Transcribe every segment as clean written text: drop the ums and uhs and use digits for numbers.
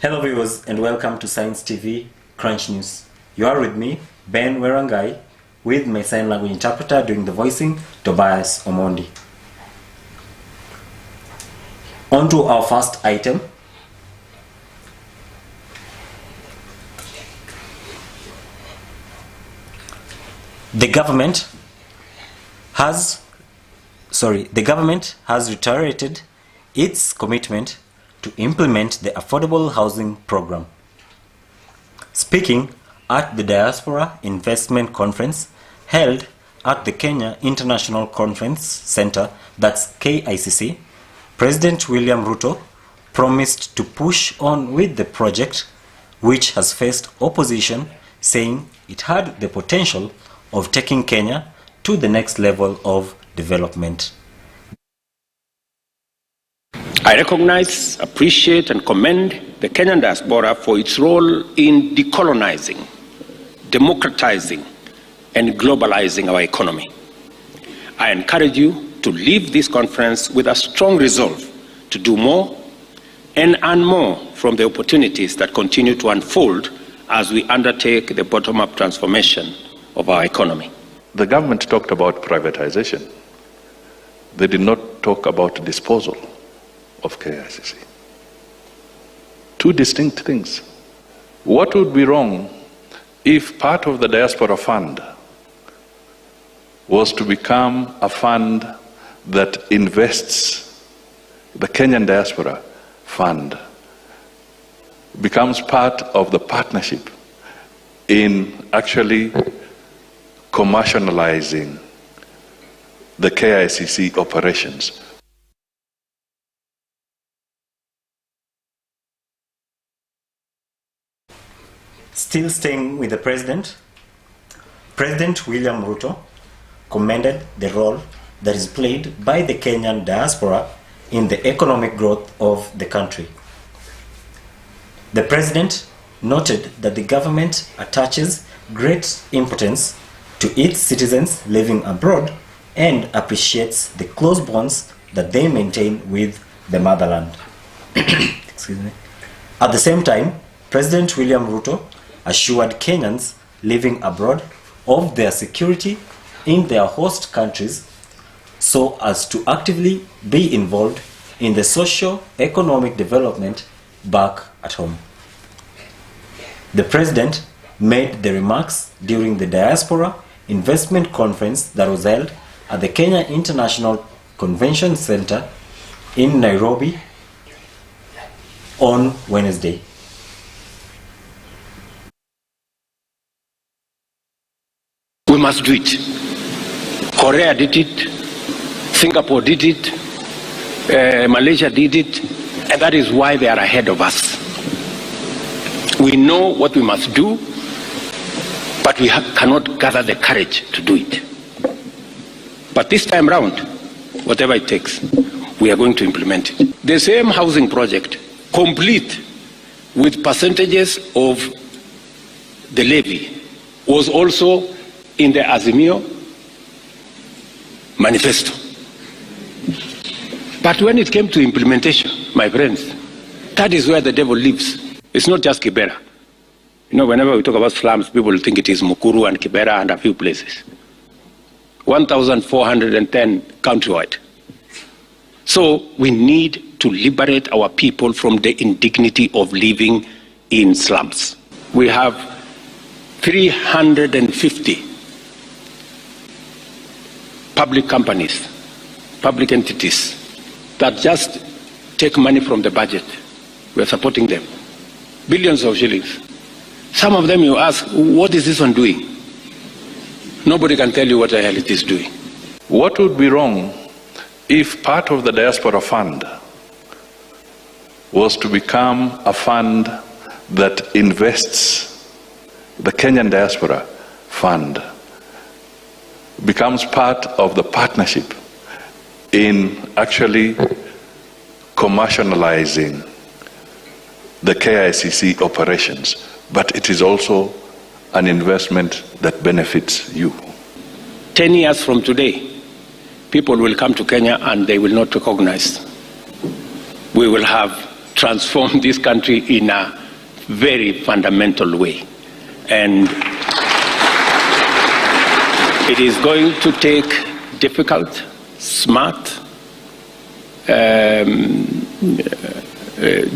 Hello viewers and welcome to Science TV Crunch News. You are with me, Ben Werangai, with my sign language interpreter doing the voicing, Tobias Omondi. On to our first item. The government has reiterated its commitment to implement the Affordable Housing Program. Speaking at the Diaspora Investment Conference held at the Kenya International Conference Center, that's KICC, President William Ruto promised to push on with the project, which has faced opposition, saying it had the potential of taking Kenya to the next level of development. I recognize, appreciate, and commend the Kenyan diaspora for its role in decolonizing, democratizing, and globalizing our economy. I encourage you to leave this conference with a strong resolve to do more and earn more from the opportunities that continue to unfold as we undertake the bottom-up transformation of our economy. The government talked about privatization. They did not talk about disposal of KICC. Two distinct things. What would be wrong if part of the diaspora fund was to become a fund that invests, the Kenyan diaspora fund becomes part of the partnership in actually commercializing the KICC operations? Still staying with the President William Ruto commended the role that is played by the Kenyan diaspora in the economic growth of the country. The President noted that the government attaches great importance to its citizens living abroad and appreciates the close bonds that they maintain with the motherland. Excuse me. At the same time, President William Ruto assured Kenyans living abroad of their security in their host countries so as to actively be involved in the socio-economic development back at home. The President made the remarks during the Diaspora Investment Conference that was held at the Kenya International Convention Center in Nairobi on Wednesday. We must do it. Korea did it, Singapore did it, Malaysia did it, and that is why they are ahead of us. We know what we must do, but we cannot gather the courage to do it. But this time round, whatever it takes, we are going to implement it. The same housing project, complete with percentages of the levy, was also in the Azimio manifesto. But when it came to implementation, my friends, that is where the devil lives. It's not just Kibera. You know, whenever we talk about slums, people think it is Mukuru and Kibera and a few places. 1,410 countrywide. So we need to liberate our people from the indignity of living in slums. We have 350 public companies, public entities that just take money from the budget. We're supporting them. Billions of shillings. Some of them you ask, what is this one doing? Nobody can tell you what the hell it is doing. What would be wrong if part of the diaspora fund was to become a fund that invests, the Kenyan diaspora fund becomes part of the partnership in actually commercializing the KICC operations, but it is also an investment that benefits you. 10 years from today, people will come to Kenya and they will not recognize. We will have transform this country in a very fundamental way. And it is going to take difficult, smart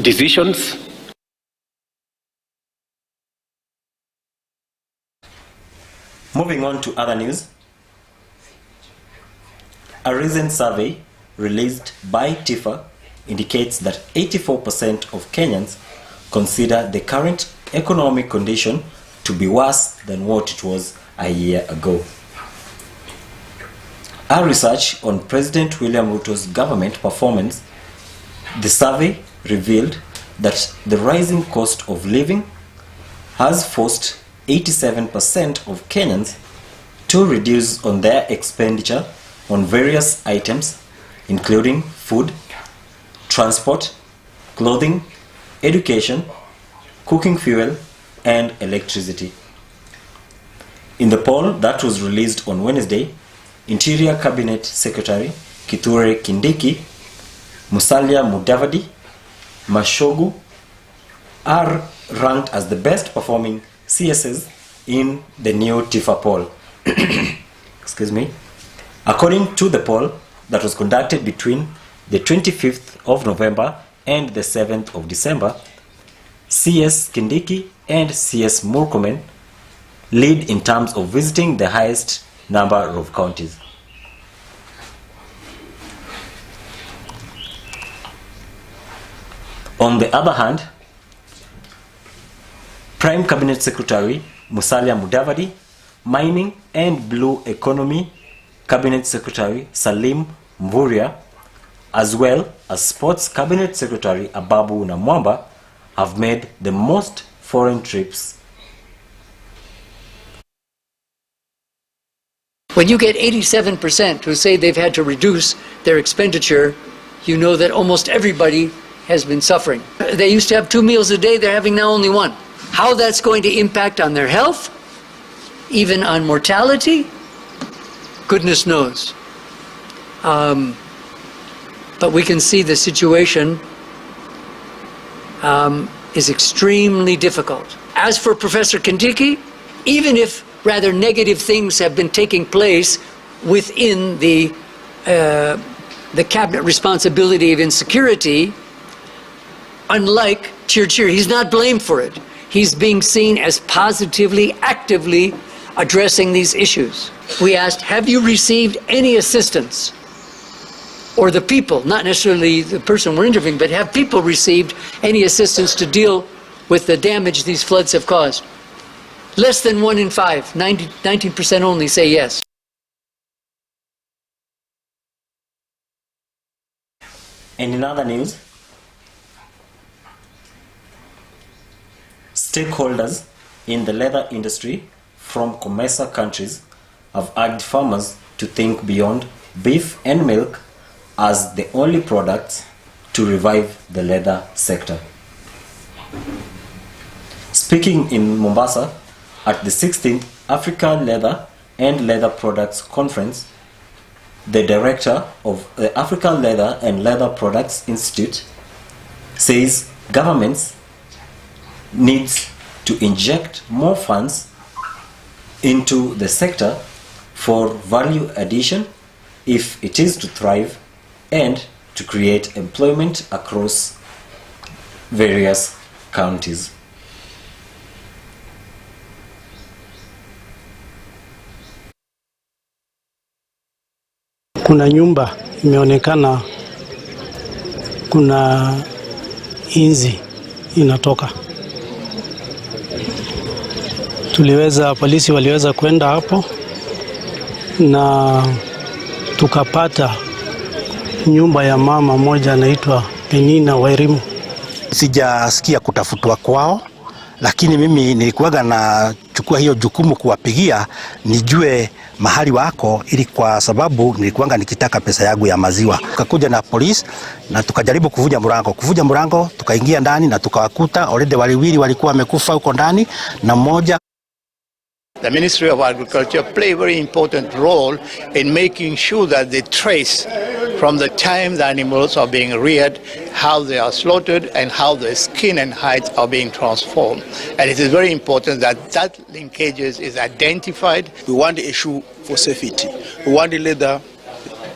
decisions. Moving on to other news. A recent survey released by TIFA indicates that 84% of Kenyans consider the current economic condition to be worse than what it was a year ago. Our research on President William Ruto's government performance, the survey revealed that the rising cost of living has forced 87% of Kenyans to reduce on their expenditure on various items, including food, transport, clothing, education, cooking fuel, and electricity. In the poll that was released on Wednesday, Interior Cabinet Secretary Kithure Kindiki, Musalia Mudavadi, Mashogu are ranked as the best performing CSs in the new TIFA poll. Excuse me. According to the poll that was conducted between the 25th of November and the 7th of December, CS Kindiki and CS Murkomen lead in terms of visiting the highest number of counties. On the other hand, Prime Cabinet Secretary Musalia Mudavadi, Mining and Blue Economy Cabinet Secretary Salim Mvurya, as well as Sports Cabinet Secretary Ababu Namwamba have made the most foreign trips. When you get 87% who say they've had to reduce their expenditure, you know that almost everybody has been suffering. They used to have 2 meals a day, they're having now only 1. How that's going to impact on their health, even on mortality, goodness knows. But we can see the situation is extremely difficult. As for Professor Kindiki, even if rather negative things have been taking place within the cabinet responsibility of insecurity, unlike Cheer, he's not blamed for it. He's being seen as positively, actively addressing these issues. We asked, have you received any assistance? Or the people, not necessarily the person we're interviewing, but have people received any assistance to deal with the damage these floods have caused? Less than 1 in 5, 19% only say yes. And in other news, stakeholders in the leather industry from COMESA countries have urged farmers to think beyond beef and milk as the only products to revive the leather sector. Speaking in Mombasa at the 16th Africa Leather and Leather Products Conference, the director of the African Leather and Leather Products Institute says governments needs to inject more funds into the sector for value addition if it is to thrive and to create employment across various counties. Kuna nyumba imeonekana kuna inzi inatoka. Polisi waliweza kwenda hapo na tukapata nyumba ya mama moja anaitwa Penina Wairimu. Sijasikia kutafutwa kwao, lakini mimi nilikuwaga na chukua hiyo jukumu kuwapigia nijue mahali wako, ili kwa sababu nilikuwanga nikitaka pesa yangu ya maziwa. Tukakuja na polisi na tukajaribu kuvuja mlango, tukaingia ndani na tukawakuta already waliwili walikuwa wamekufa huko ndani na mmoja The Ministry of Agriculture play a very important role in making sure that they trace from the time the animals are being reared, how they are slaughtered, and how the skin and hides are being transformed. And it is very important that that linkages is identified. We want the issue for safety. We want the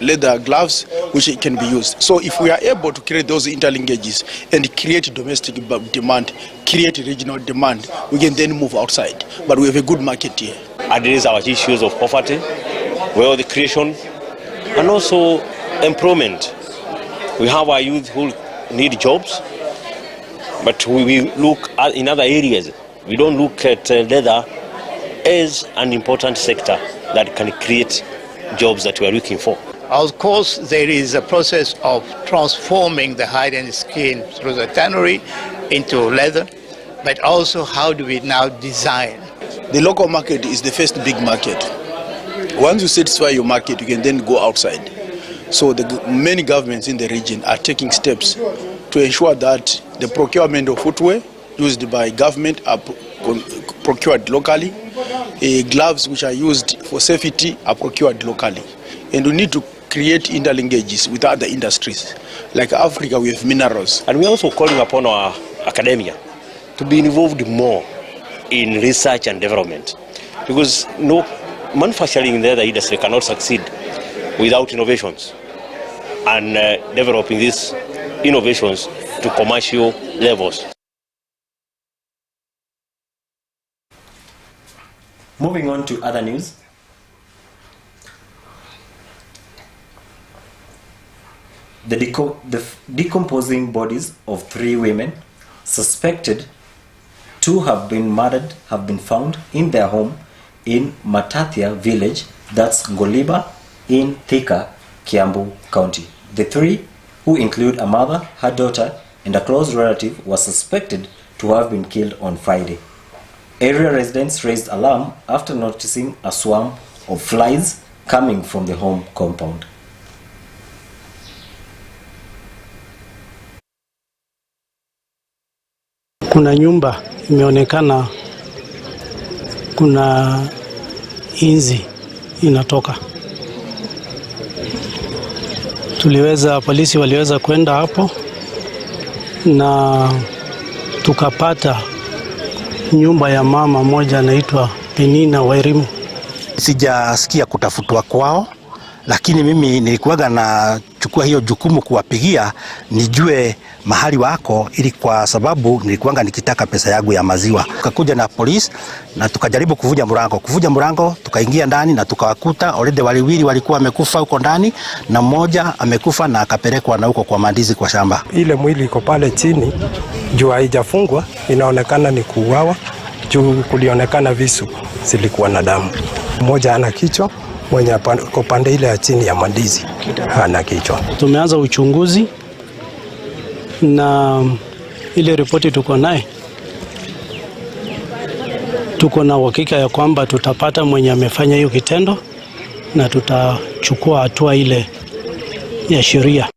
leather gloves which can be used. So if we are able to create those interlinkages and create domestic demand, create regional demand, we can then move outside. But we have a good market here. Address our issues of poverty, wealth creation, and also employment. We have our youth who need jobs, but we look at in other areas. We don't look at leather as an important sector that can create jobs that we are looking for. Of course, there is a process of transforming the hide and skin through the tannery into leather, but also how do we now design? The local market is the first big market. Once you satisfy your market, you can then go outside. So many governments in the region are taking steps to ensure that the procurement of footwear used by government are procured locally. Gloves which are used for safety are procured locally. And we need to create interlinkages with other industries. Like Africa, we have minerals. And we're also calling upon our academia to be involved more in research and development. Because no manufacturing in the other industry cannot succeed without innovations and developing these innovations to commercial levels. Moving on to other news. The decomposing bodies of 3 women suspected to have been murdered have been found in their home in Matathia village, that's Ngoliba in Thika, Kiambu County. The 3, who include a mother, her daughter, and a close relative, were suspected to have been killed on Friday. Area residents raised alarm after noticing a swarm of flies coming from the home compound. Kuna nyumba imeonekana kuna inzi inatoka. Polisi waliweza kwenda hapo na tukapata nyumba ya mama moja anaitwa Penina Wairimu. Sijasikia kutafutwa kwao, lakini mimi nilikuwaga na chukua hiyo jukumu kuwapigia nijue mahali wako, ili kwa sababu nilikuwanga nikitaka pesa yangu ya maziwa. Tukakuja na polisi na tukajaribu kuvuja mlango, tukaingia ndani na tukawakuta already waliwili walikuwa wamekufa huko ndani na mmoja amekufa na akapelekwa na huko kwa mandizi kwa shamba. Ile mwili iko pale chini juu haijafungwa, inaonekana ni kuuawa juu kulionekana visu zilikuwa na damu. Mmoja ana kichwa, mwenye kwa pande ile ya chini ya mandizi hana kichwa. Tumeanza uchunguzi na ile ripoti tuko naye, tuko na uhakika ya kwamba tutapata mwenye amefanya hiyo kitendo na tutachukua hatua ile ya sheria.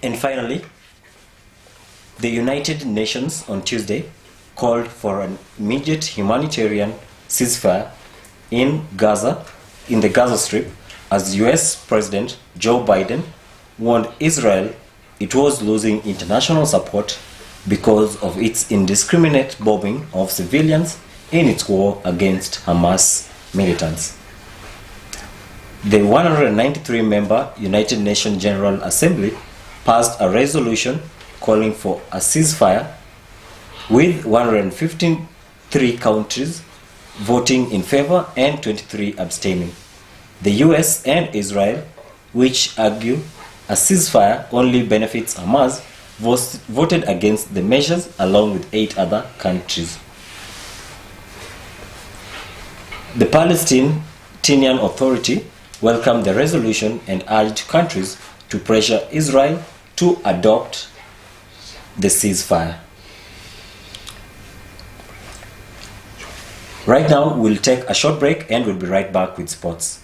And finally, the United Nations on Tuesday called for an immediate humanitarian ceasefire in Gaza, in the Gaza Strip, as US President Joe Biden warned Israel it was losing international support because of its indiscriminate bombing of civilians in its war against Hamas militants. The 193-member United Nations General Assembly passed a resolution calling for a ceasefire, with 153 countries voting in favor and 23 abstaining. The US and Israel, which argue a ceasefire only benefits Hamas, voted against the measures along with 8 other countries. The Palestinian Authority welcomed the resolution and urged countries to pressure Israel to adopt the ceasefire. Right now, we'll take a short break and we'll be right back with sports.